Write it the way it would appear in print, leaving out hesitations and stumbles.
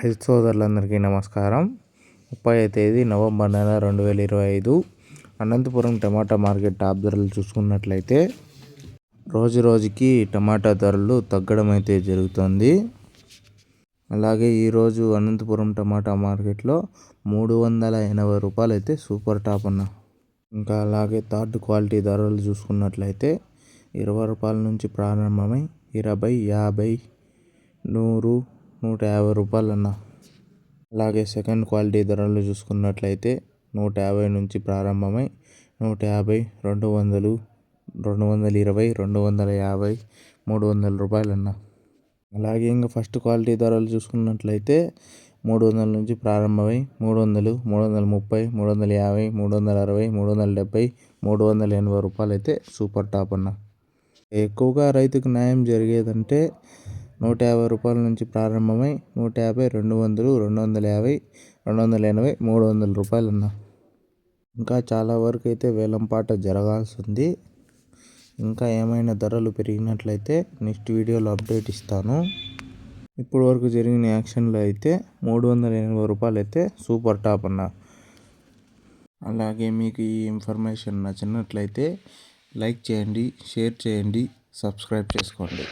రైతు సోదరులందరికీ నమస్కారం. 30వ తేదీ నవంబర్ నెల 2025 అనంతపురం టమాటా మార్కెట్ టాప్ ధరలు చూసుకున్నట్లయితే రోజు రోజుకి టమాటా ధరలు తగ్గడం అయితే జరుగుతుంది. అలాగే ఈరోజు అనంతపురం టమాటా మార్కెట్లో 380 రూపాయలు అయితే సూపర్ టాప్ అన్న. ఇంకా అలాగే థర్డ్ క్వాలిటీ ధరలు చూసుకున్నట్లయితే 20 రూపాయల నుంచి ప్రారంభమై 20, 50, 100, 150 రూపాయలు అన్న. అలాగే సెకండ్ క్వాలిటీ ధరలు చూసుకున్నట్లయితే 150 నుంచి ప్రారంభమై 150, 200, 220, 250, 300 రూపాయలు అన్న. అలాగే ఇంకా ఫస్ట్ క్వాలిటీ ధరలు చూసుకున్నట్లయితే 300 నుంచి ప్రారంభమై 300, 330, 350, 360, 370, 380 రూపాయలు అయితే సూపర్ టాప్ అన్న. ఎక్కువగా రైతుకు న్యాయం జరిగేదంటే 150 రూపాయల నుంచి ప్రారంభమై 150, 200, 250, 280, 300 రూపాయలు అన్న. ఇంకా చాలా వరకు అయితే వేలంపాట జరగాల్సి ఉంది. ఇంకా ఏమైనా ధరలు పెరిగినట్లయితే నెక్స్ట్ వీడియోలో అప్డేట్ ఇస్తాను. ఇప్పటి వరకు జరిగిన యాక్షన్లో అయితే 380 రూపాయలు అయితే సూపర్ టాప్ అన్న. అలాగే మీకు ఈ ఇన్ఫర్మేషన్ నచ్చినట్లయితే లైక్ చేయండి, షేర్ చేయండి, సబ్స్క్రైబ్ చేసుకోండి.